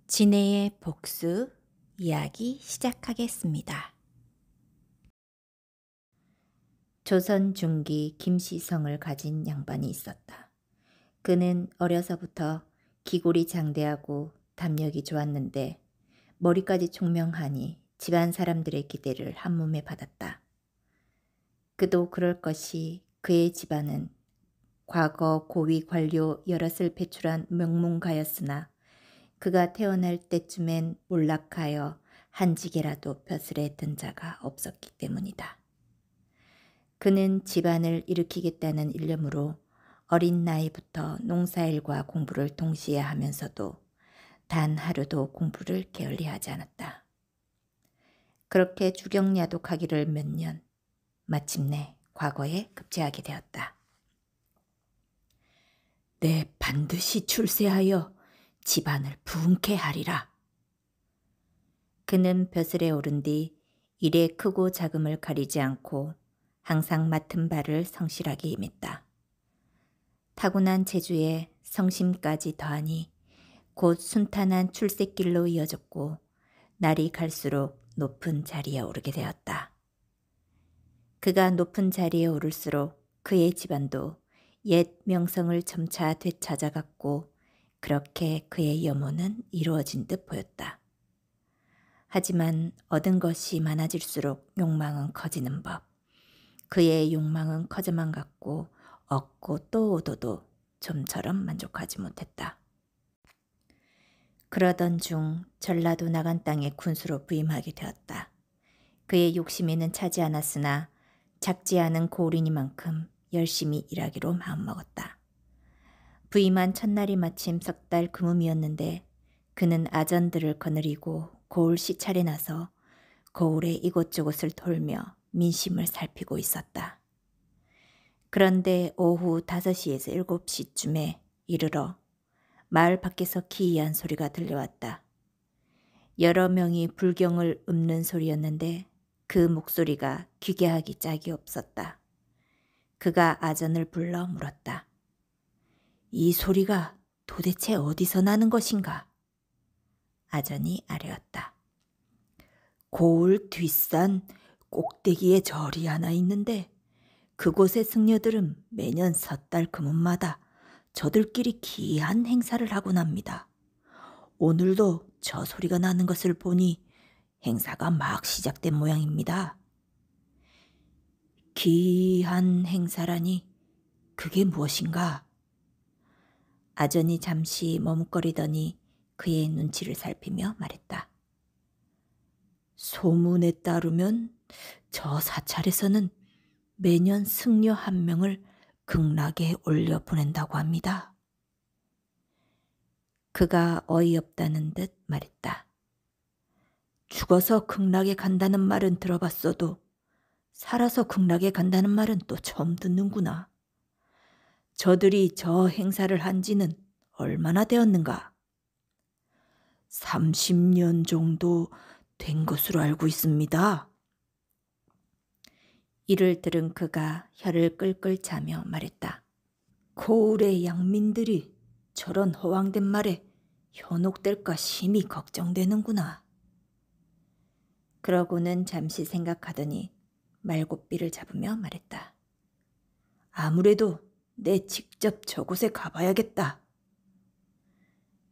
진해의 복수 이야기 시작하겠습니다. 조선 중기 김시성을 가진 양반이 있었다. 그는 어려서부터 기골이 장대하고 담력이 좋았는데 머리까지 총명하니 집안 사람들의 기대를 한몸에 받았다. 그도 그럴 것이 그의 집안은 과거 고위 관료 여럿을 배출한 명문가였으나 그가 태어날 때쯤엔 몰락하여 한지게라도 벼슬에 든 자가 없었기 때문이다. 그는 집안을 일으키겠다는 일념으로 어린 나이부터 농사일과 공부를 동시에 하면서도 단 하루도 공부를 게을리하지 않았다. 그렇게 주경야독하기를 몇 년, 마침내 과거에 급제하게 되었다. 내 반드시 출세하여 집안을 부흥케 하리라. 그는 벼슬에 오른 뒤 일의 크고 작음을 가리지 않고 항상 맡은 바를 성실하게 임했다. 타고난 재주에 성심까지 더하니 곧 순탄한 출세길로 이어졌고 날이 갈수록 높은 자리에 오르게 되었다. 그가 높은 자리에 오를수록 그의 집안도 옛 명성을 점차 되찾아갔고 그렇게 그의 염원은 이루어진 듯 보였다. 하지만 얻은 것이 많아질수록 욕망은 커지는 법. 그의 욕망은 커져만 갔고 얻고 또 얻어도 좀처럼 만족하지 못했다. 그러던 중 전라도 나간 땅에 군수로 부임하게 되었다. 그의 욕심에는 차지 않았으나 작지 않은 고을이니만큼 열심히 일하기로 마음먹었다. 부임한 첫날이 마침 석 달 금음이었는데 그는 아전들을 거느리고 고을 시찰에 나서 고을의 이곳저곳을 돌며 민심을 살피고 있었다. 그런데 오후 5시에서 7시쯤에 이르러 마을 밖에서 기이한 소리가 들려왔다. 여러 명이 불경을 읊는 소리였는데 그 목소리가 귀게 하기 짝이 없었다. 그가 아전을 불러 물었다. 이 소리가 도대체 어디서 나는 것인가? 아전이 아뢰었다. 고을 뒷산 꼭대기에 절이 하나 있는데 그곳의 승려들은 매년 섣달 금음마다 저들끼리 기이한 행사를 하곤 합니다. 오늘도 저 소리가 나는 것을 보니 행사가 막 시작된 모양입니다. 기이한 행사라니 그게 무엇인가? 아전이 잠시 머뭇거리더니 그의 눈치를 살피며 말했다. 소문에 따르면 저 사찰에서는 매년 승려 한 명을 극락에 올려 보낸다고 합니다. 그가 어이없다는 듯 말했다. 죽어서 극락에 간다는 말은 들어봤어도 살아서 극락에 간다는 말은 또 처음 듣는구나. 저들이 저 행사를 한 지는 얼마나 되었는가? 30년 정도 된 것으로 알고 있습니다. 이를 들은 그가 혀를 끌끌 차며 말했다. 고을의 양민들이 저런 허황된 말에 현혹될까 심히 걱정되는구나. 그러고는 잠시 생각하더니 말고삐를 잡으며 말했다. 아무래도 내 직접 저곳에 가봐야겠다.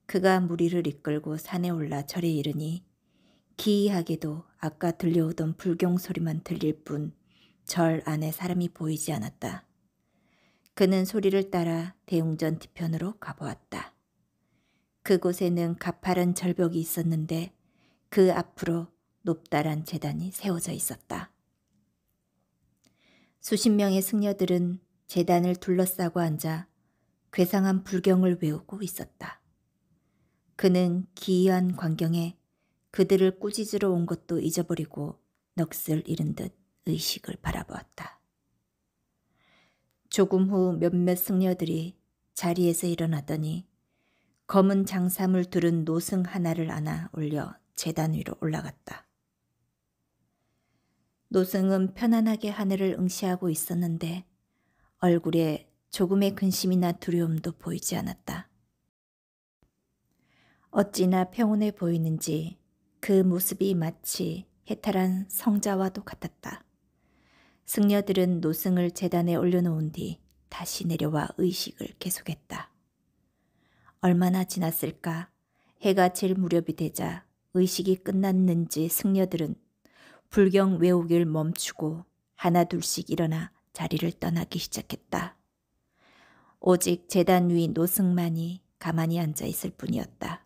그가 무리를 이끌고 산에 올라 절에 이르니 기이하게도 아까 들려오던 불경 소리만 들릴 뿐 절 안에 사람이 보이지 않았다. 그는 소리를 따라 대웅전 뒤편으로 가보았다. 그곳에는 가파른 절벽이 있었는데 그 앞으로 높다란 제단이 세워져 있었다. 수십 명의 승려들은 제단을 둘러싸고 앉아 괴상한 불경을 외우고 있었다. 그는 기이한 광경에 그들을 꾸짖으러 온 것도 잊어버리고 넋을 잃은 듯 의식을 바라보았다. 조금 후 몇몇 승려들이 자리에서 일어나더니 검은 장삼을 두른 노승 하나를 안아 올려 제단 위로 올라갔다. 노승은 편안하게 하늘을 응시하고 있었는데 얼굴에 조금의 근심이나 두려움도 보이지 않았다. 어찌나 평온해 보이는지 그 모습이 마치 해탈한 성자와도 같았다. 승려들은 노승을 제단에 올려놓은 뒤 다시 내려와 의식을 계속했다. 얼마나 지났을까? 해가 질 무렵이 되자 의식이 끝났는지 승려들은 불경 외우기를 멈추고 하나 둘씩 일어나 자리를 떠나기 시작했다. 오직 제단 위 노승만이 가만히 앉아 있을 뿐이었다.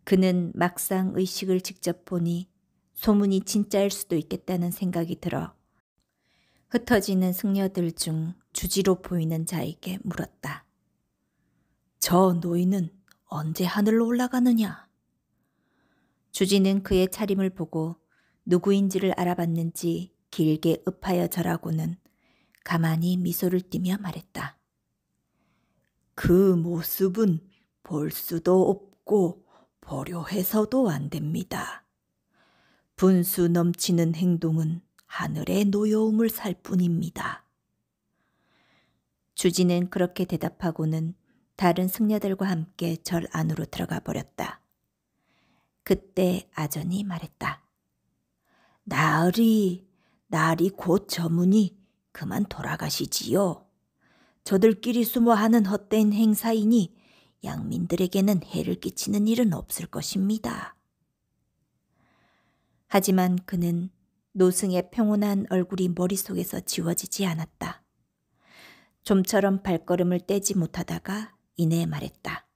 그는 막상 의식을 직접 보니 소문이 진짜일 수도 있겠다는 생각이 들어 흩어지는 승려들 중 주지로 보이는 자에게 물었다. 저 노인은 언제 하늘로 올라가느냐? 주지는 그의 차림을 보고 누구인지를 알아봤는지 길게 읍하여 절하고는 가만히 미소를 띠며 말했다. 그 모습은 볼 수도 없고 보려 해서도 안 됩니다. 분수 넘치는 행동은 하늘의 노여움을 살 뿐입니다. 주지는 그렇게 대답하고는 다른 승려들과 함께 절 안으로 들어가 버렸다. 그때 아전이 말했다. 나으리, 날이 곧 저무니 그만 돌아가시지요. 저들끼리 숨어 하는 헛된 행사이니 양민들에게는 해를 끼치는 일은 없을 것입니다. 하지만 그는 노승의 평온한 얼굴이 머릿속에서 지워지지 않았다. 좀처럼 발걸음을 떼지 못하다가 이내 말했다.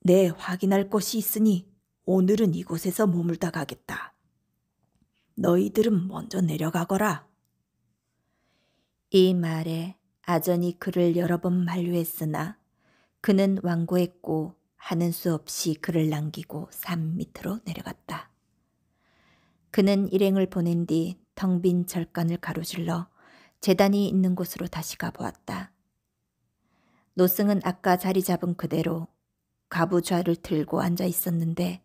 네, 확인할 것이 있으니 오늘은 이곳에서 머물다 가겠다. 너희들은 먼저 내려가거라. 이 말에 아전이 그를 여러 번 만류했으나 그는 완고했고 하는 수 없이 그를 남기고 산 밑으로 내려갔다. 그는 일행을 보낸 뒤 텅 빈 절간을 가로질러 제단이 있는 곳으로 다시 가보았다. 노승은 아까 자리 잡은 그대로 가부좌를 들고 앉아 있었는데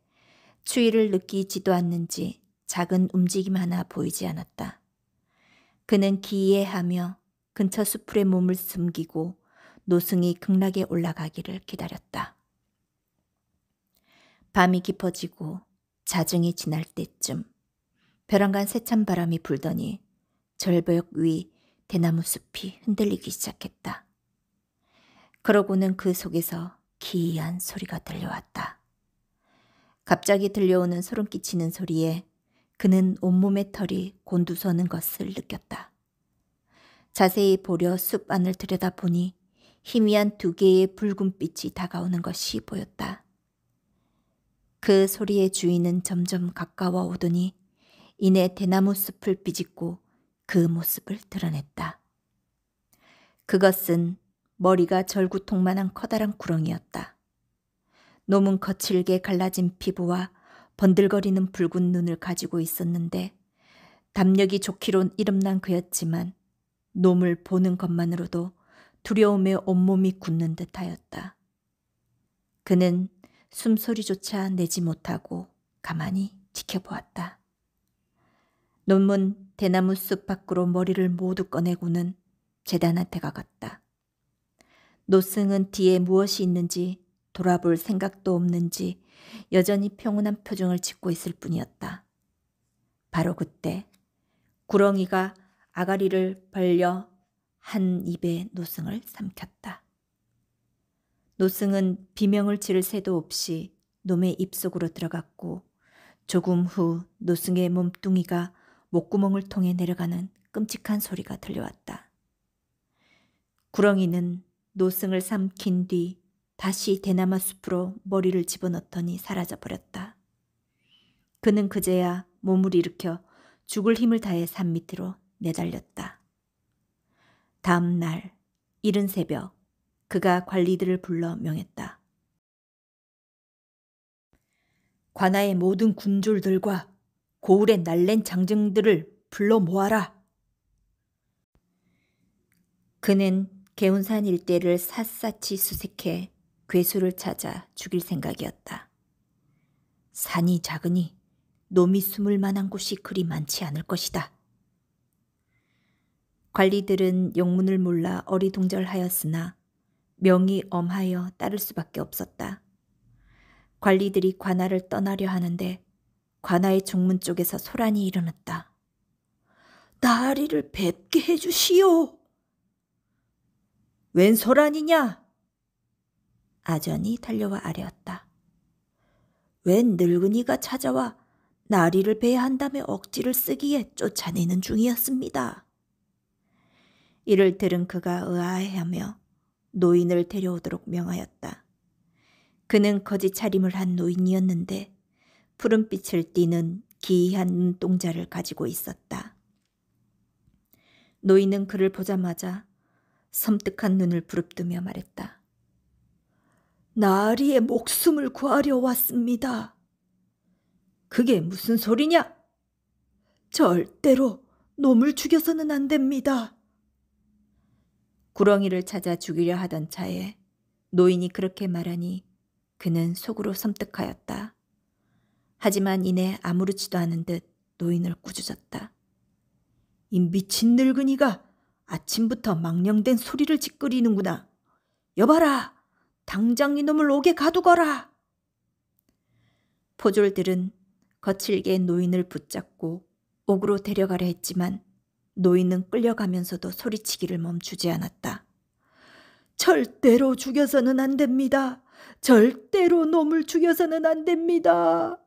추위를 느끼지도 않는지 작은 움직임 하나 보이지 않았다. 그는 기이해하며 근처 수풀에 몸을 숨기고 노승이 극락에 올라가기를 기다렸다. 밤이 깊어지고 자중이 지날 때쯤 벼랑간 세찬 바람이 불더니 절벽 위 대나무 숲이 흔들리기 시작했다. 그러고는 그 속에서 기이한 소리가 들려왔다. 갑자기 들려오는 소름 끼치는 소리에 그는 온몸의 털이 곤두서는 것을 느꼈다. 자세히 보려 숲 안을 들여다보니 희미한 두 개의 붉은 빛이 다가오는 것이 보였다. 그 소리의 주인은 점점 가까워 오더니 이내 대나무 숲을 비집고 그 모습을 드러냈다. 그것은 머리가 절구통만한 커다란 구렁이였다. 놈은 거칠게 갈라진 피부와 번들거리는 붉은 눈을 가지고 있었는데 담력이 좋기로 이름난 그였지만 놈을 보는 것만으로도 두려움에 온몸이 굳는 듯하였다. 그는 숨소리조차 내지 못하고 가만히 지켜보았다. 놈은 대나무 숲 밖으로 머리를 모두 꺼내고는 제단한테 가갔다. 노승은 뒤에 무엇이 있는지 돌아볼 생각도 없는지 여전히 평온한 표정을 짓고 있을 뿐이었다. 바로 그때 구렁이가 아가리를 벌려 한 입에 노승을 삼켰다. 노승은 비명을 지를 새도 없이 놈의 입속으로 들어갔고 조금 후 노승의 몸뚱이가 목구멍을 통해 내려가는 끔찍한 소리가 들려왔다. 구렁이는 노승을 삼킨 뒤 다시 대나무 숲으로 머리를 집어넣더니 사라져버렸다. 그는 그제야 몸을 일으켜 죽을 힘을 다해 산 밑으로 내달렸다. 다음 날 이른 새벽 그가 관리들을 불러 명했다. 관아의 모든 군졸들과 고을의 날랜 장정들을 불러 모아라. 그는 개운산 일대를 샅샅이 수색해 괴수를 찾아 죽일 생각이었다. 산이 작으니 놈이 숨을 만한 곳이 그리 많지 않을 것이다. 관리들은 용문을 몰라 어리둥절하였으나 명이 엄하여 따를 수밖에 없었다. 관리들이 관아를 떠나려 하는데 관아의 중문 쪽에서 소란이 일어났다. 나리를 뵙게 해주시오. 웬 소란이냐? 아전이 달려와 아뢰었다. 웬 늙은이가 찾아와 나리를 뵈야 한다며 억지를 쓰기에 쫓아내는 중이었습니다. 이를 들은 그가 의아해하며 노인을 데려오도록 명하였다. 그는 거짓 차림을 한 노인이었는데 푸른빛을 띠는 기이한 눈동자를 가지고 있었다. 노인은 그를 보자마자 섬뜩한 눈을 부릅뜨며 말했다. 나리의 목숨을 구하려 왔습니다. 그게 무슨 소리냐? 절대로 놈을 죽여서는 안 됩니다. 구렁이를 찾아 죽이려 하던 차에 노인이 그렇게 말하니 그는 속으로 섬뜩하였다. 하지만 이내 아무렇지도 않은 듯 노인을 꾸짖었다. 이 미친 늙은이가 아침부터 망령된 소리를 짓거리는구나. 여봐라, 당장 이놈을 옥에 가두거라. 포졸들은 거칠게 노인을 붙잡고 옥으로 데려가려 했지만 노인은 끌려가면서도 소리치기를 멈추지 않았다. 절대로 죽여서는 안 됩니다. 절대로 놈을 죽여서는 안 됩니다.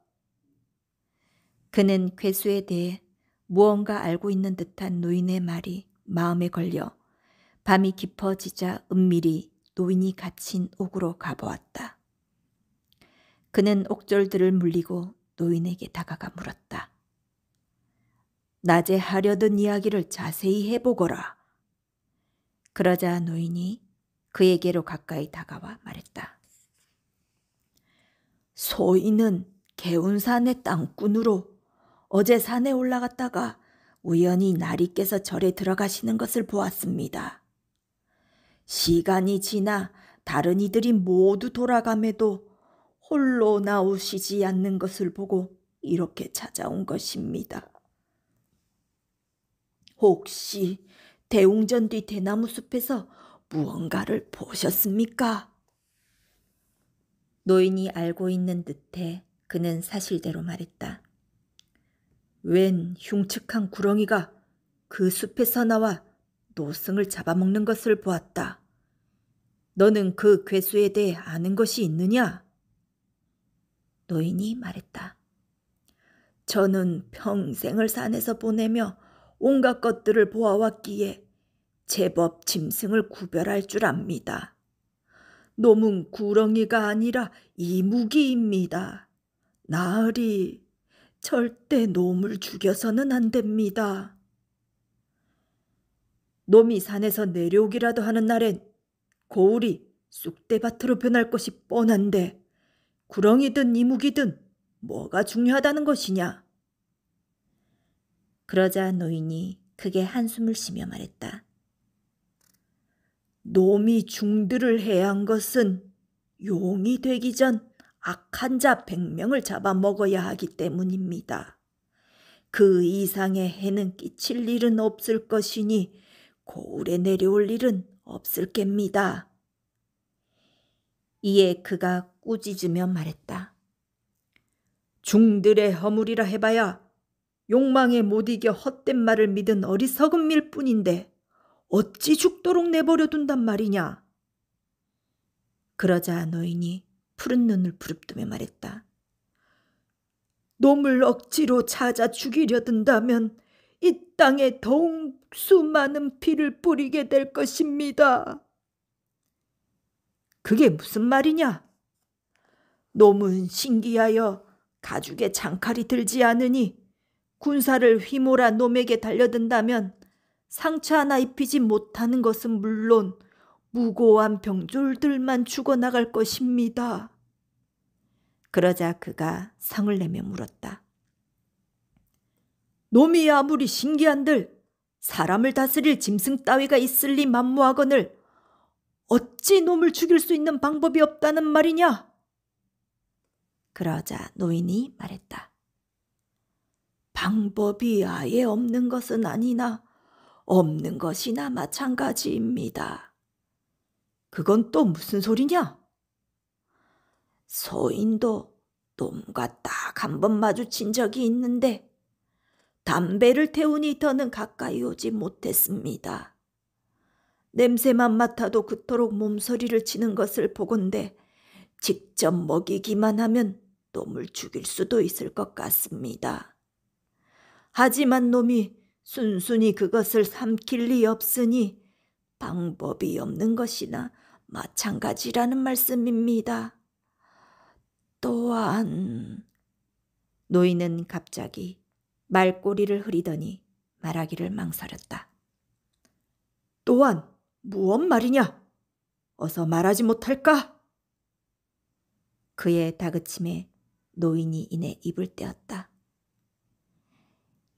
그는 괴수에 대해 무언가 알고 있는 듯한 노인의 말이 마음에 걸려 밤이 깊어지자 은밀히 노인이 갇힌 옥으로 가보았다. 그는 옥졸들을 물리고 노인에게 다가가 물었다. 낮에 하려던 이야기를 자세히 해보거라. 그러자 노인이 그에게로 가까이 다가와 말했다. 소인은 개운산의 땅꾼으로 어제 산에 올라갔다가 우연히 나리께서 절에 들어가시는 것을 보았습니다. 시간이 지나 다른 이들이 모두 돌아감에도 홀로 나오시지 않는 것을 보고 이렇게 찾아온 것입니다. 혹시 대웅전 뒤 대나무 숲에서 무언가를 보셨습니까? 노인이 알고 있는 듯해 그는 사실대로 말했다. 웬 흉측한 구렁이가 그 숲에서 나와 노승을 잡아먹는 것을 보았다. 너는 그 괴수에 대해 아는 것이 있느냐? 노인이 말했다. 저는 평생을 산에서 보내며 온갖 것들을 보아왔기에 제법 짐승을 구별할 줄 압니다. 놈은 구렁이가 아니라 이무기입니다. 나으리, 절대 놈을 죽여서는 안 됩니다. 놈이 산에서 내려오기라도 하는 날엔 고울이 쑥대밭으로 변할 것이 뻔한데 구렁이든 이무기든 뭐가 중요하다는 것이냐? 그러자 노인이 크게 한숨을 쉬며 말했다. 놈이 중들을 해야 한 것은 용이 되기 전 악한 자 100명을 잡아먹어야 하기 때문입니다. 그 이상의 해는 끼칠 일은 없을 것이니 고울에 내려올 일은 없을 겁니다. 이에 그가 꾸짖으며 말했다. 중들의 허물이라 해봐야 욕망에 못 이겨 헛된 말을 믿은 어리석은 밀뿐인데 어찌 죽도록 내버려 둔단 말이냐. 그러자 노인이 푸른 눈을 부릅뜨며 말했다. 놈을 억지로 찾아 죽이려 든다면 이 땅에 더욱 수많은 피를 뿌리게 될 것입니다. 그게 무슨 말이냐? 놈은 신기하여 가죽에 장칼이 들지 않으니 군사를 휘몰아 놈에게 달려든다면 상처 하나 입히지 못하는 것은 물론 무고한 병졸들만 죽어나갈 것입니다. 그러자 그가 성을 내며 물었다. 놈이 아무리 신기한들 사람을 다스릴 짐승 따위가 있을 리 만무하거늘 어찌 놈을 죽일 수 있는 방법이 없다는 말이냐? 그러자 노인이 말했다. 방법이 아예 없는 것은 아니나 없는 것이나 마찬가지입니다. 그건 또 무슨 소리냐? 소인도 놈과 딱 한 번 마주친 적이 있는데 담배를 태우니 더는 가까이 오지 못했습니다. 냄새만 맡아도 그토록 몸서리를 치는 것을 보건대 직접 먹이기만 하면 놈을 죽일 수도 있을 것 같습니다. 하지만 놈이 순순히 그것을 삼킬 리 없으니 방법이 없는 것이나 마찬가지라는 말씀입니다. 또한 노인은 갑자기 말꼬리를 흐리더니 말하기를 망설였다. 또한 무엇 말이냐? 어서 말하지 못할까? 그의 다그침에 노인이 이내 입을 떼었다.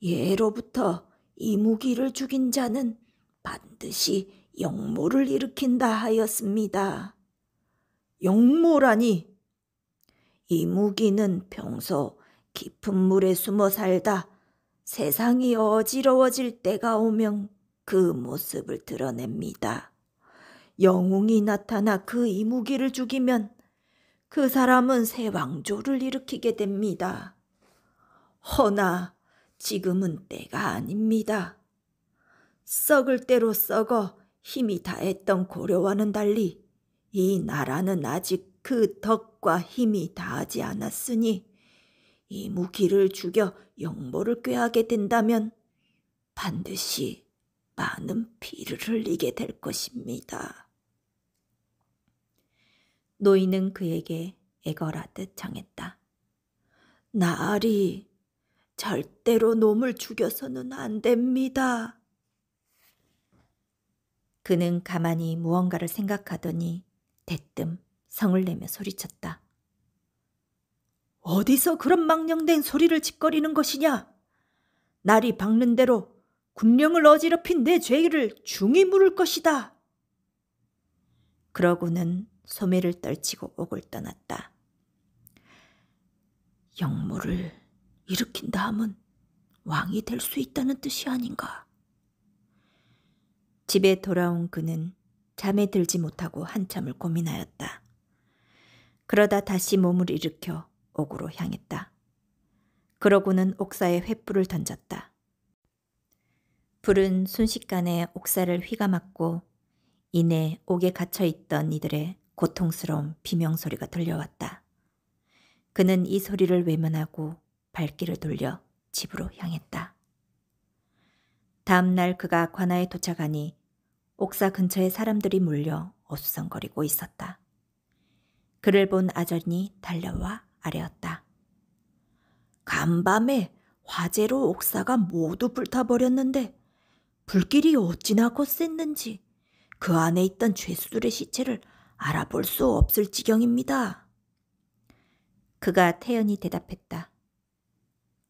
예로부터 이무기를 죽인 자는 반드시 영모를 일으킨다 하였습니다. 영모라니? 이무기는 평소 깊은 물에 숨어 살다 세상이 어지러워질 때가 오면 그 모습을 드러냅니다. 영웅이 나타나 그 이무기를 죽이면 그 사람은 새 왕조를 일으키게 됩니다. 허나 지금은 때가 아닙니다. 썩을 대로 썩어 힘이 다했던 고려와는 달리 이 나라는 아직 그 덕과 힘이 다하지 않았으니 이무기를 죽여 영모를 꾀하게 된다면 반드시 많은 피를 흘리게 될 것입니다. 노인은 그에게 애걸하듯 정했다. 나으리, 절대로 놈을 죽여서는 안 됩니다. 그는 가만히 무언가를 생각하더니 대뜸 성을 내며 소리쳤다. 어디서 그런 망령된 소리를 짓거리는 것이냐? 날이 밝는 대로 군령을 어지럽힌 내 죄를 중히 물을 것이다. 그러고는 소매를 떨치고 옥을 떠났다. 영모를 일으킨다 함은 왕이 될 수 있다는 뜻이 아닌가? 집에 돌아온 그는 잠에 들지 못하고 한참을 고민하였다. 그러다 다시 몸을 일으켜 옥으로 향했다. 그러고는 옥사에 횃불을 던졌다. 불은 순식간에 옥사를 휘감았고 이내 옥에 갇혀있던 이들의 고통스러운 비명소리가 들려왔다. 그는 이 소리를 외면하고 발길을 돌려 집으로 향했다. 다음 날 그가 관아에 도착하니 옥사 근처에 사람들이 몰려 어수선거리고 있었다. 그를 본 아전이 달려와 아뢰었다. 간밤에 화재로 옥사가 모두 불타버렸는데 불길이 어찌나 거셌는지 그 안에 있던 죄수들의 시체를 알아볼 수 없을 지경입니다. 그가 태연히 대답했다.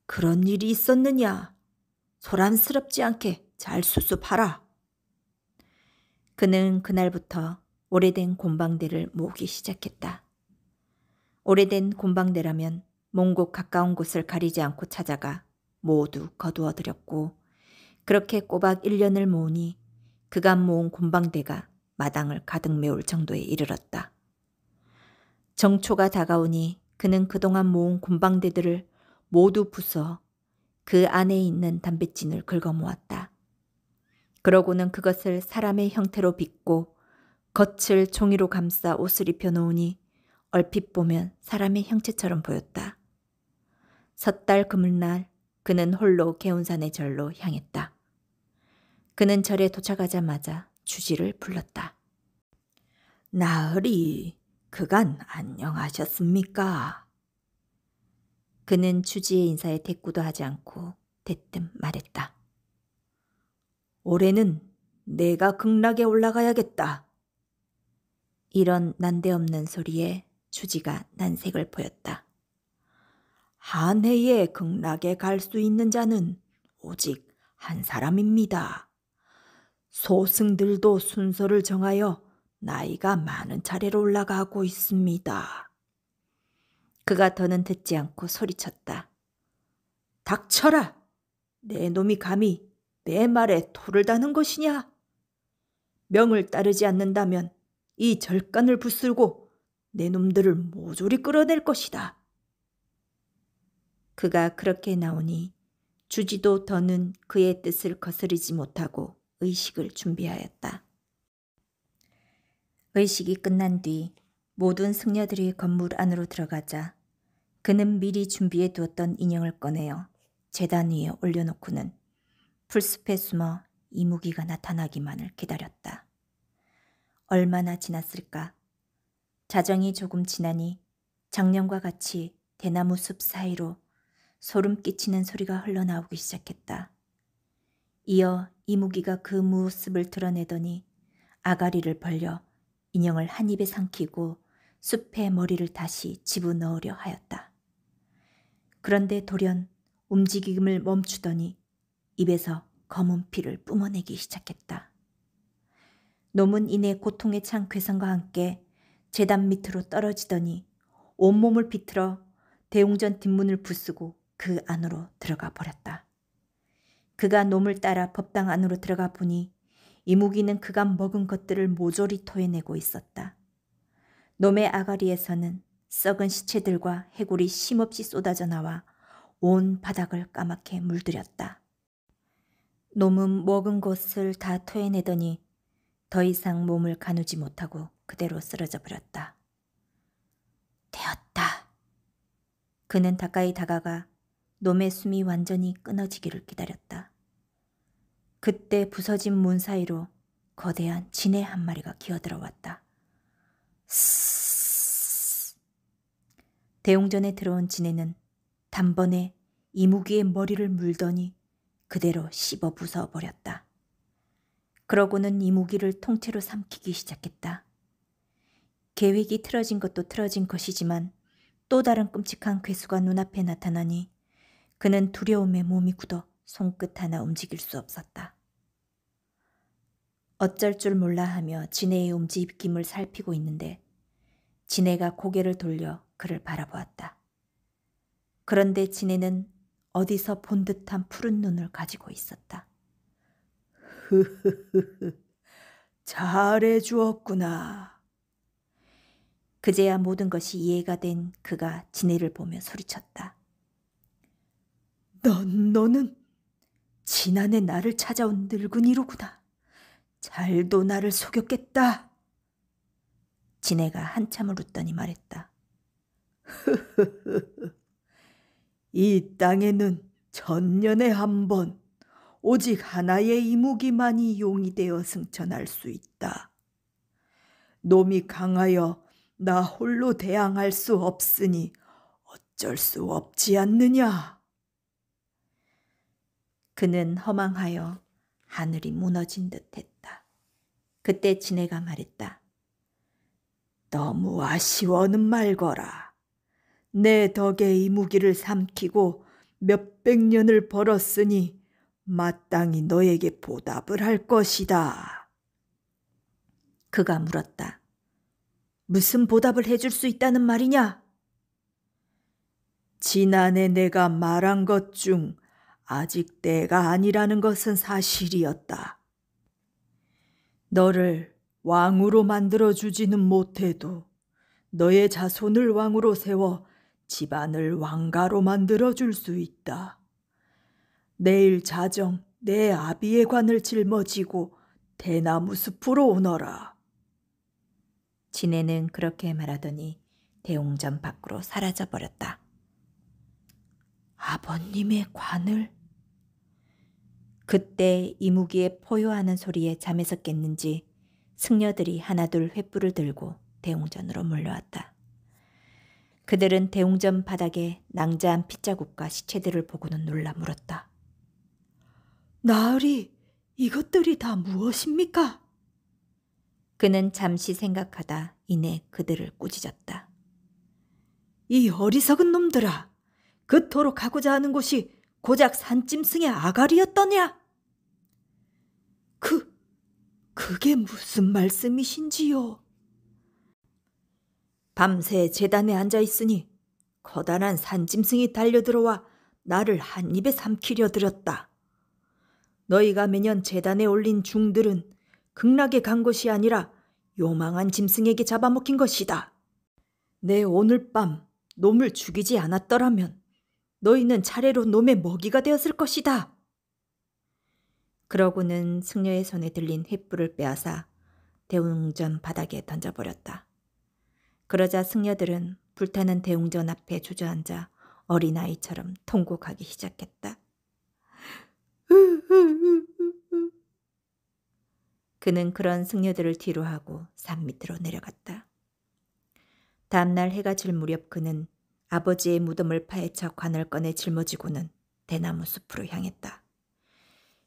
그런 일이 있었느냐? 소란스럽지 않게 잘 수습하라. 그는 그날부터 오래된 곰방대를 모으기 시작했다. 오래된 곰방대라면 먼 곳 가까운 곳을 가리지 않고 찾아가 모두 거두어들였고 그렇게 꼬박 1년을 모으니 그간 모은 곰방대가 마당을 가득 메울 정도에 이르렀다. 정초가 다가오니 그는 그동안 모은 곰방대들을 모두 부숴 그 안에 있는 담뱃진을 긁어모았다. 그러고는 그것을 사람의 형태로 빚고 겉을 종이로 감싸 옷을 입혀놓으니 얼핏 보면 사람의 형체처럼 보였다. 섣달 그물날 그는 홀로 개운산의 절로 향했다. 그는 절에 도착하자마자 주지를 불렀다. 나으리, 그간 안녕하셨습니까? 그는 주지의 인사에 대꾸도 하지 않고 대뜸 말했다. 올해는 내가 극락에 올라가야겠다. 이런 난데없는 소리에 주지가 난색을 보였다. 한 해에 극락에 갈 수 있는 자는 오직 한 사람입니다. 소승들도 순서를 정하여 나이가 많은 차례로 올라가고 있습니다. 그가 더는 듣지 않고 소리쳤다. 닥쳐라! 내 놈이 감히 내 말에 토를 다는 것이냐? 명을 따르지 않는다면 이 절간을 부술고 내 놈들을 모조리 끌어낼 것이다. 그가 그렇게 나오니 주지도 더는 그의 뜻을 거스르지 못하고 의식을 준비하였다. 의식이 끝난 뒤 모든 승려들이 건물 안으로 들어가자 그는 미리 준비해 두었던 인형을 꺼내어 제단 위에 올려놓고는 풀숲에 숨어 이무기가 나타나기만을 기다렸다. 얼마나 지났을까? 자정이 조금 지나니 작년과 같이 대나무 숲 사이로 소름 끼치는 소리가 흘러나오기 시작했다. 이어 이무기가 그 모습을 드러내더니 아가리를 벌려 인형을 한 입에 삼키고 숲에 머리를 다시 집어넣으려 하였다. 그런데 돌연 움직임을 멈추더니 입에서 검은 피를 뿜어내기 시작했다. 놈은 이내 고통에 찬 괴성과 함께 제단 밑으로 떨어지더니 온몸을 비틀어 대웅전 뒷문을 부수고 그 안으로 들어가 버렸다. 그가 놈을 따라 법당 안으로 들어가 보니 이무기는 그가 먹은 것들을 모조리 토해내고 있었다. 놈의 아가리에서는 썩은 시체들과 해골이 쉼없이 쏟아져 나와 온 바닥을 까맣게 물들였다. 놈은 먹은 것을 다 토해내더니 더 이상 몸을 가누지 못하고 그대로 쓰러져 버렸다. 되었다. 그는 가까이 다가가 놈의 숨이 완전히 끊어지기를 기다렸다. 그때 부서진 문 사이로 거대한 진해 한 마리가 기어들어왔다. 스스스스. 대웅전에 들어온 진해는 단번에 이무기의 머리를 물더니 그대로 씹어 부숴버렸다. 그러고는 이무기를 통째로 삼키기 시작했다. 계획이 틀어진 것도 틀어진 것이지만 또 다른 끔찍한 괴수가 눈앞에 나타나니 그는 두려움에 몸이 굳어 손끝 하나 움직일 수 없었다. 어쩔 줄 몰라 하며 진해의 움직임을 살피고 있는데 진해가 고개를 돌려 그를 바라보았다. 그런데 진해는 어디서 본 듯한 푸른 눈을 가지고 있었다. 흐흐흐흐, 잘해 주었구나. 그제야 모든 것이 이해가 된 그가 진해를 보며 소리쳤다. 너는 지난해 나를 찾아온 늙은이로구나. 잘도 나를 속였겠다. 진해가 한참을 웃더니 말했다. 이 땅에는 천년에 한 번 오직 하나의 이무기만이 용이 되어 승천할 수 있다. 놈이 강하여 나 홀로 대항할 수 없으니 어쩔 수 없지 않느냐. 그는 허망하여 하늘이 무너진 듯했다. 그때 진해가 말했다. 너무 아쉬워는 말거라. 내 덕에 이무기를 삼키고 몇백 년을 벌었으니 마땅히 너에게 보답을 할 것이다. 그가 물었다. 무슨 보답을 해줄 수 있다는 말이냐? 지난해 내가 말한 것 중 아직 때가 아니라는 것은 사실이었다. 너를 왕으로 만들어주지는 못해도 너의 자손을 왕으로 세워 집안을 왕가로 만들어줄 수 있다. 내일 자정 내 아비의 관을 짊어지고 대나무 숲으로 오너라. 진해는 그렇게 말하더니 대웅전 밖으로 사라져버렸다. 아버님의 관을? 그때 이무기의 포효하는 소리에 잠에서 깼는지 승려들이 하나둘 횃불을 들고 대웅전으로 몰려왔다. 그들은 대웅전 바닥에 낭자한 핏자국과 시체들을 보고는 놀라 물었다. 나으리, 이것들이 다 무엇입니까? 그는 잠시 생각하다 이내 그들을 꾸짖었다. 이 어리석은 놈들아, 그토록 가고자 하는 곳이 고작 산짐승의 아가리였더냐? 그게 무슨 말씀이신지요? 밤새 제단에 앉아있으니 커다란 산짐승이 달려들어와 나를 한 입에 삼키려 들었다. 너희가 매년 제단에 올린 중들은 극락에 간 것이 아니라 요망한 짐승에게 잡아먹힌 것이다. 내 오늘 밤 놈을 죽이지 않았더라면 너희는 차례로 놈의 먹이가 되었을 것이다. 그러고는 승려의 손에 들린 횃불을 빼앗아 대웅전 바닥에 던져버렸다. 그러자 승려들은 불타는 대웅전 앞에 주저앉아 어린아이처럼 통곡하기 시작했다. 그는 그런 승려들을 뒤로하고 산 밑으로 내려갔다. 다음날 해가 질 무렵 그는 아버지의 무덤을 파헤쳐 관을 꺼내 짊어지고는 대나무 숲으로 향했다.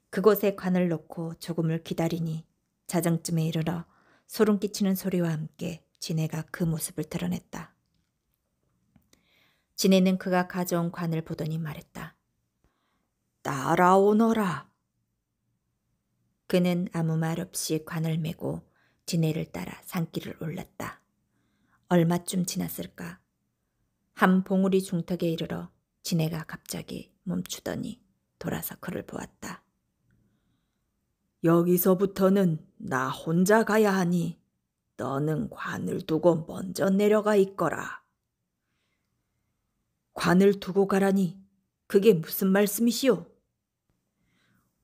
그곳에 관을 놓고 조금을 기다리니 자정쯤에 이르러 소름 끼치는 소리와 함께 진해가 그 모습을 드러냈다. 진해는 그가 가져온 관을 보더니 말했다. 따라오너라. 그는 아무 말 없이 관을 메고 진해를 따라 산길을 올랐다. 얼마쯤 지났을까? 한 봉우리 중턱에 이르러 진해가 갑자기 멈추더니 돌아서 그를 보았다. 여기서부터는 나 혼자 가야 하니 너는 관을 두고 먼저 내려가 있거라. 관을 두고 가라니 그게 무슨 말씀이시오?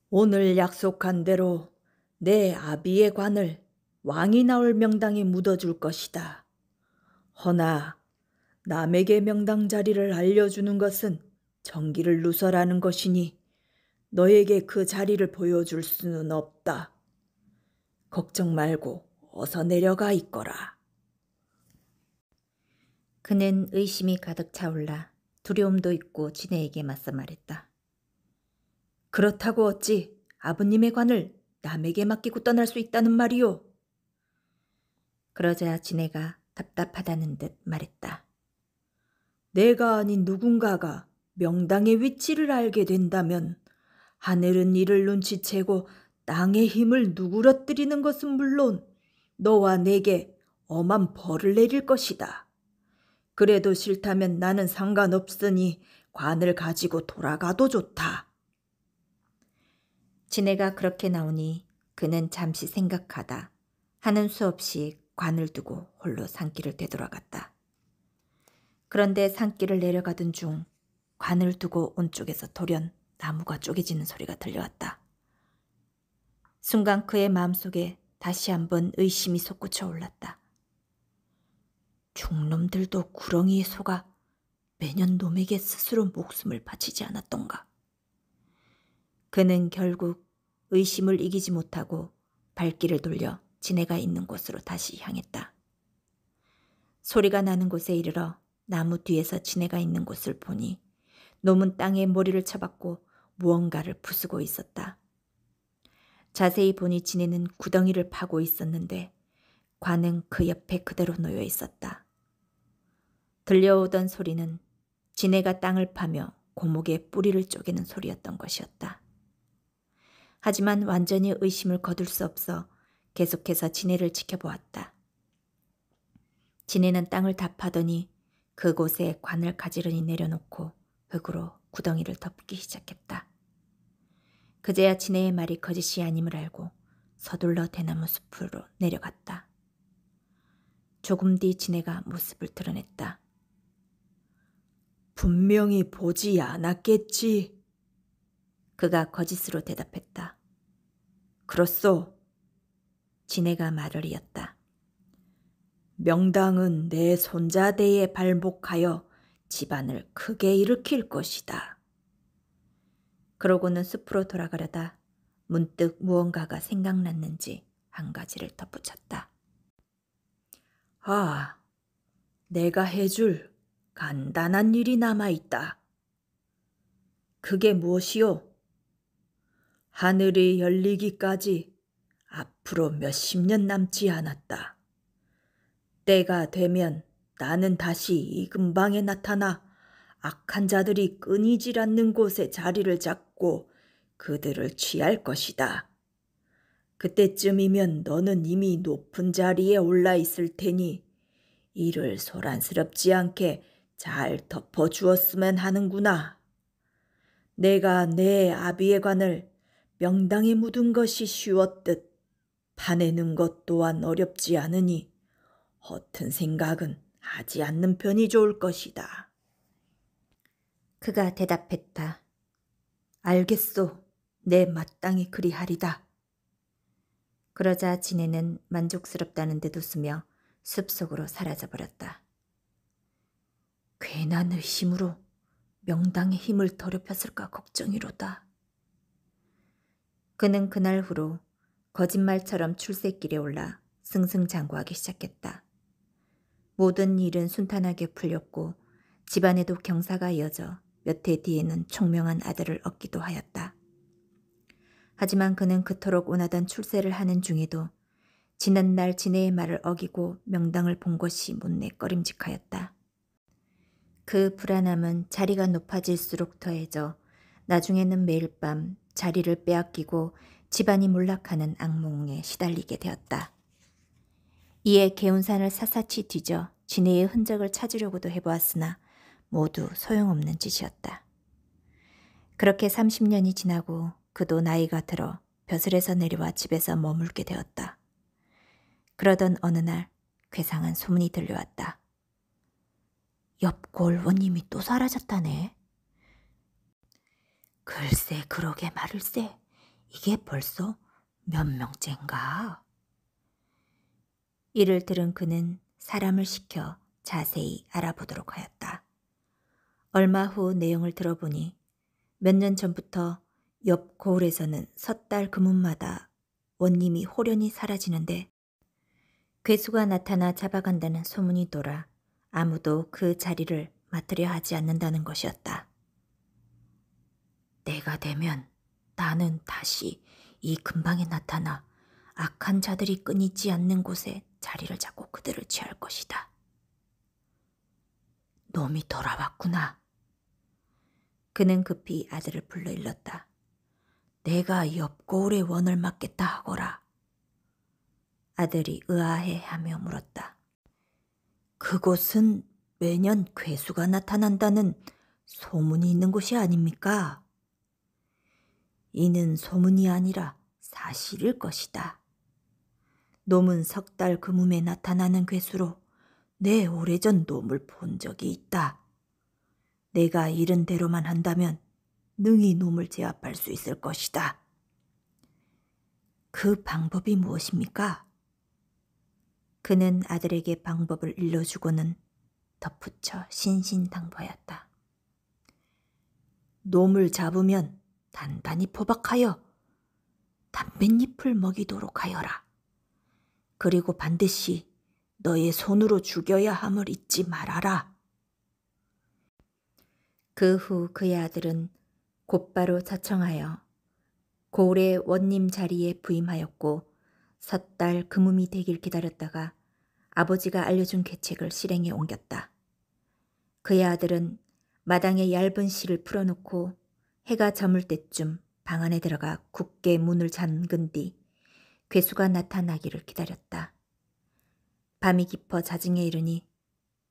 오늘 약속한 대로 내 아비의 관을 왕이 나올 명당에 묻어줄 것이다. 허나 남에게 명당 자리를 알려주는 것은 정기를 누설하는 것이니 너에게 그 자리를 보여줄 수는 없다. 걱정 말고 어서 내려가 있거라. 그는 의심이 가득 차올라 두려움도 있고 진해에게 맞서 말했다. 그렇다고 어찌 아버님의 관을 남에게 맡기고 떠날 수 있다는 말이오? 그러자 진해가 답답하다는 듯 말했다. 내가 아닌 누군가가 명당의 위치를 알게 된다면 하늘은 이를 눈치채고 땅의 힘을 누그러뜨리는 것은 물론 너와 내게 엄한 벌을 내릴 것이다. 그래도 싫다면 나는 상관없으니 관을 가지고 돌아가도 좋다. 진해가 그렇게 나오니 그는 잠시 생각하다 하는 수 없이 관을 두고 홀로 산길을 되돌아갔다. 그런데 산길을 내려가던 중 관을 두고 온 쪽에서 돌연 나무가 쪼개지는 소리가 들려왔다. 순간 그의 마음속에 다시 한번 의심이 솟구쳐 올랐다. 중놈들도 구렁이에 속아 매년 놈에게 스스로 목숨을 바치지 않았던가. 그는 결국 의심을 이기지 못하고 발길을 돌려 진해가 있는 곳으로 다시 향했다. 소리가 나는 곳에 이르러 나무 뒤에서 진해가 있는 곳을 보니 놈은 땅에 머리를 쳐박고 무언가를 부수고 있었다. 자세히 보니 진해는 구덩이를 파고 있었는데 관은 그 옆에 그대로 놓여 있었다. 들려오던 소리는 진해가 땅을 파며 고목의 뿌리를 쪼개는 소리였던 것이었다. 하지만 완전히 의심을 거둘 수 없어 계속해서 진해를 지켜보았다. 진해는 땅을 다 파더니 그곳에 관을 가지런히 내려놓고 흙으로 구덩이를 덮기 시작했다. 그제야 진해의 말이 거짓이 아님을 알고 서둘러 대나무 숲으로 내려갔다. 조금 뒤 진해가 모습을 드러냈다. 분명히 보지 않았겠지. 그가 거짓으로 대답했다. 그렇소. 진해가 말을 이었다. 명당은 내 손자대에 발복하여 집안을 크게 일으킬 것이다. 그러고는 숲으로 돌아가려다 문득 무언가가 생각났는지 한 가지를 덧붙였다. 아, 내가 해줄 간단한 일이 남아있다. 그게 무엇이오? 하늘이 열리기까지 앞으로 몇십 년 남지 않았다. 때가 되면 나는 다시 이 근방에 나타나 악한 자들이 끊이질 않는 곳에 자리를 잡고 그들을 취할 것이다. 그때쯤이면 너는 이미 높은 자리에 올라 있을 테니 이를 소란스럽지 않게 잘 덮어주었으면 하는구나. 내가 내 아비의 관을 명당에 묻은 것이 쉬웠듯 파내는 것 또한 어렵지 않으니 허튼 생각은 하지 않는 편이 좋을 것이다. 그가 대답했다. 알겠소. 내 마땅히 그리하리다. 그러자 지네는 만족스럽다는 듯 웃으며 숲속으로 사라져버렸다. 괜한 의심으로 명당의 힘을 더럽혔을까 걱정이로다. 그는 그날 후로 거짓말처럼 출세길에 올라 승승장구하기 시작했다. 모든 일은 순탄하게 풀렸고 집안에도 경사가 이어져 몇 해 뒤에는 총명한 아들을 얻기도 하였다. 하지만 그는 그토록 원하던 출세를 하는 중에도 지난날 지네의 말을 어기고 명당을 본 것이 못내 꺼림직하였다. 그 불안함은 자리가 높아질수록 더해져 나중에는 매일 밤 자리를 빼앗기고 집안이 몰락하는 악몽에 시달리게 되었다. 이에 개운산을 샅샅이 뒤져 지네의 흔적을 찾으려고도 해보았으나 모두 소용없는 짓이었다. 그렇게 30년이 지나고 그도 나이가 들어 벼슬에서 내려와 집에서 머물게 되었다. 그러던 어느 날 괴상한 소문이 들려왔다. 옆 골원님이 또 사라졌다네. 글쎄 그러게 말을세. 이게 벌써 몇 명째인가? 이를 들은 그는 사람을 시켜 자세히 알아보도록 하였다. 얼마 후 내용을 들어보니 몇 년 전부터 옆 고을에서는 섣달 그문마다 원님이 홀연히 사라지는데 괴수가 나타나 잡아간다는 소문이 돌아 아무도 그 자리를 맡으려 하지 않는다는 것이었다. 때가 되면 나는 다시 이 근방에 나타나 악한 자들이 끊이지 않는 곳에 자리를 잡고 그들을 취할 것이다. 놈이 돌아왔구나. 그는 급히 아들을 불러일렀다. 내가 옆 고을의 원을 맡겠다 하거라. 아들이 의아해하며 물었다. 그곳은 매년 괴수가 나타난다는 소문이 있는 곳이 아닙니까? 이는 소문이 아니라 사실일 것이다. 놈은 석 달 그뭅에 나타나는 괴수로 내 오래전 놈을 본 적이 있다. 내가 이른 대로만 한다면 능히 놈을 제압할 수 있을 것이다. 그 방법이 무엇입니까? 그는 아들에게 방법을 일러주고는 덧붙여 신신당부하였다. 놈을 잡으면 단단히 포박하여 담뱃잎을 먹이도록 하여라. 그리고 반드시 너의 손으로 죽여야 함을 잊지 말아라. 그 후 그의 아들은 곧바로 자청하여 고을의 원님 자리에 부임하였고 섣달 그뭅이 되길 기다렸다가 아버지가 알려준 계책을 실행에 옮겼다. 그의 아들은 마당에 얇은 실을 풀어놓고 해가 저물 때쯤 방 안에 들어가 굳게 문을 잠근 뒤 괴수가 나타나기를 기다렸다. 밤이 깊어 자증에 이르니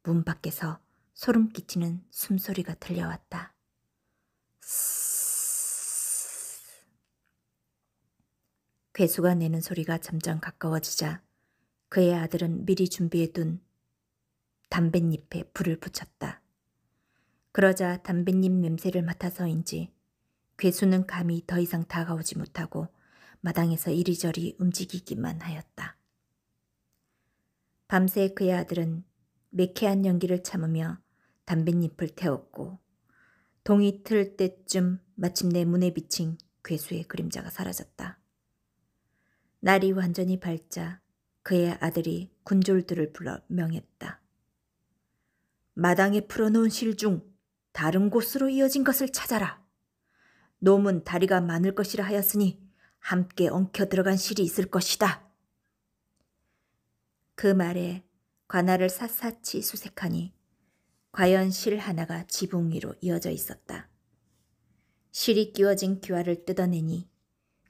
문 밖에서 소름 끼치는 숨소리가 들려왔다. 괴수가 내는 소리가 점점 가까워지자 그의 아들은 미리 준비해둔 담뱃잎에 불을 붙였다. 그러자 담뱃잎 냄새를 맡아서인지 괴수는 감히 더 이상 다가오지 못하고 마당에서 이리저리 움직이기만 하였다. 밤새 그의 아들은 매캐한 연기를 참으며 담뱃잎을 태웠고 동이 틀 때쯤 마침내 문에 비친 괴수의 그림자가 사라졌다. 날이 완전히 밝자 그의 아들이 군졸들을 불러 명했다. 마당에 풀어놓은 실 중 다른 곳으로 이어진 것을 찾아라. 놈은 다리가 많을 것이라 하였으니 함께 엉켜 들어간 실이 있을 것이다. 그 말에 관아를 샅샅이 수색하니 과연 실 하나가 지붕 위로 이어져 있었다. 실이 끼워진 귀화를 뜯어내니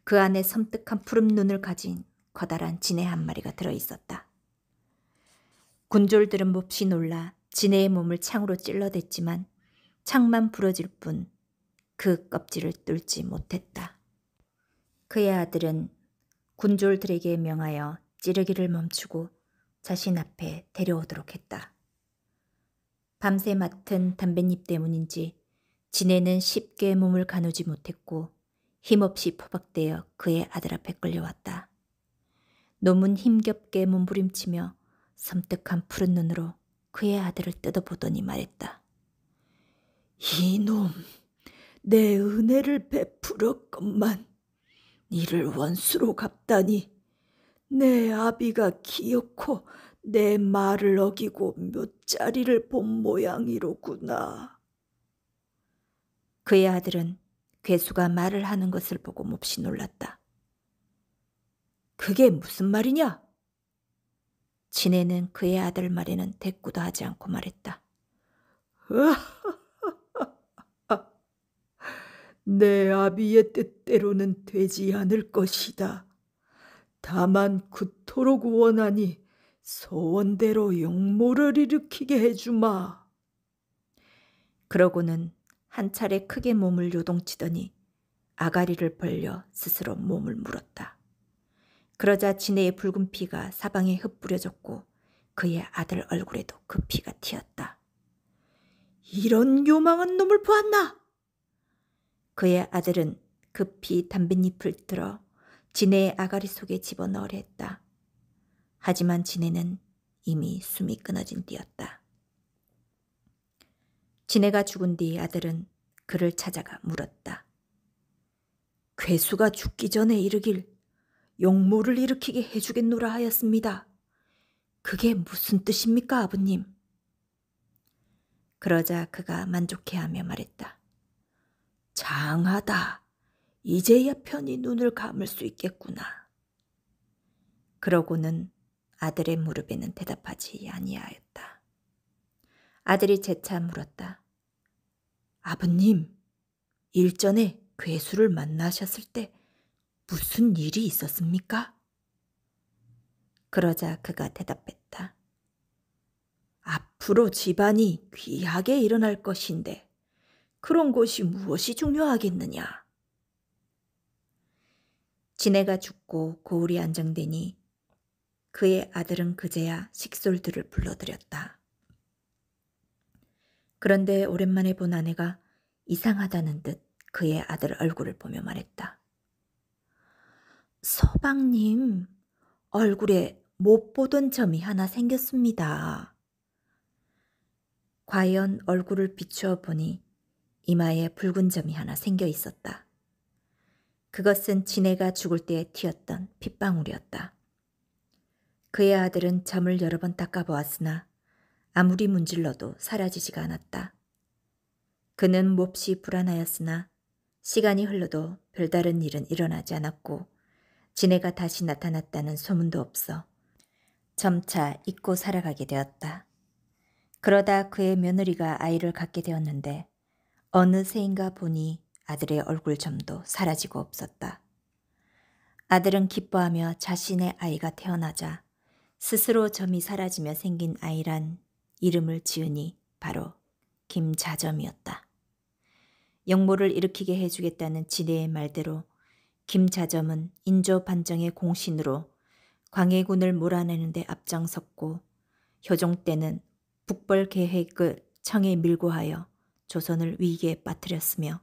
그 안에 섬뜩한 푸른 눈을 가진 커다란 지네 한 마리가 들어있었다. 군졸들은 몹시 놀라 지네의 몸을 창으로 찔러댔지만 창만 부러질 뿐 그 껍질을 뚫지 못했다. 그의 아들은 군졸들에게 명하여 찌르기를 멈추고 자신 앞에 데려오도록 했다. 밤새 맡은 담뱃잎 때문인지 진해는 쉽게 몸을 가누지 못했고 힘없이 포박되어 그의 아들 앞에 끌려왔다. 놈은 힘겹게 몸부림치며 섬뜩한 푸른 눈으로 그의 아들을 뜯어보더니 말했다. 이놈, 내 은혜를 베풀었건만 이를 원수로 갚다니 내 아비가 기어코 내 말을 어기고 묫자리를 본 모양이로구나. 그의 아들은 괴수가 말을 하는 것을 보고 몹시 놀랐다. 그게 무슨 말이냐? 진해는 그의 아들 말에는 대꾸도 하지 않고 말했다. 내 아비의 뜻대로는 되지 않을 것이다. 다만 그토록 원하니 소원대로 용모를 일으키게 해주마. 그러고는 한 차례 크게 몸을 요동치더니 아가리를 벌려 스스로 몸을 물었다. 그러자 진해의 붉은 피가 사방에 흩뿌려졌고 그의 아들 얼굴에도 그 피가 튀었다. 이런 요망한 놈을 보았나? 그의 아들은 급히 담뱃잎을 들어 진해의 아가리 속에 집어넣으려 했다. 하지만 진해는 이미 숨이 끊어진 뒤였다. 진해가 죽은 뒤 아들은 그를 찾아가 물었다. 괴수가 죽기 전에 이르길 용모를 일으키게 해주겠노라 하였습니다. 그게 무슨 뜻입니까, 아버님? 그러자 그가 만족해하며 말했다. 장하다. 이제야 편히 눈을 감을 수 있겠구나. 그러고는 아들의 무릎에는 대답하지 아니하였다. 아들이 재차 물었다. 아버님, 일전에 괴수를 만나셨을 때 무슨 일이 있었습니까? 그러자 그가 대답했다. 앞으로 집안이 귀하게 일어날 것인데 그런 것이 무엇이 중요하겠느냐. 진해가 죽고 고을이 안정되니 그의 아들은 그제야 식솔들을 불러들였다. 그런데 오랜만에 본 아내가 이상하다는 듯 그의 아들 얼굴을 보며 말했다. 서방님, 얼굴에 못 보던 점이 하나 생겼습니다. 과연 얼굴을 비추어 보니 이마에 붉은 점이 하나 생겨 있었다. 그것은 진해가 죽을 때에 튀었던 핏방울이었다. 그의 아들은 점을 여러 번 닦아보았으나 아무리 문질러도 사라지지가 않았다. 그는 몹시 불안하였으나 시간이 흘러도 별다른 일은 일어나지 않았고 진해가 다시 나타났다는 소문도 없어 점차 잊고 살아가게 되었다. 그러다 그의 며느리가 아이를 갖게 되었는데 어느새인가 보니 아들의 얼굴점도 사라지고 없었다. 아들은 기뻐하며 자신의 아이가 태어나자 스스로 점이 사라지며 생긴 아이란 이름을 지으니 바로 김자점이었다. 영모를 일으키게 해주겠다는 진해의 말대로 김자점은 인조 반정의 공신으로 광해군을 몰아내는 데 앞장섰고 효종 때는 북벌 계획을 청에 밀고 하여 조선을 위기에 빠뜨렸으며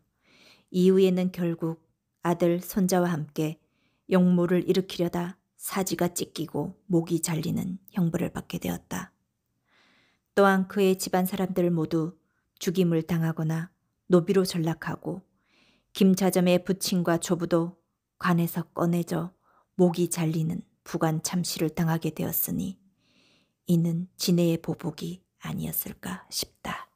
이후에는 결국 아들 손자와 함께 용모를 일으키려다 사지가 찢기고 목이 잘리는 형벌을 받게 되었다. 또한 그의 집안 사람들 모두 죽임을 당하거나 노비로 전락하고 김자점의 부친과 조부도 관에서 꺼내져 목이 잘리는 부관 참시를 당하게 되었으니 이는 진해의 보복이 아니었을까 싶다.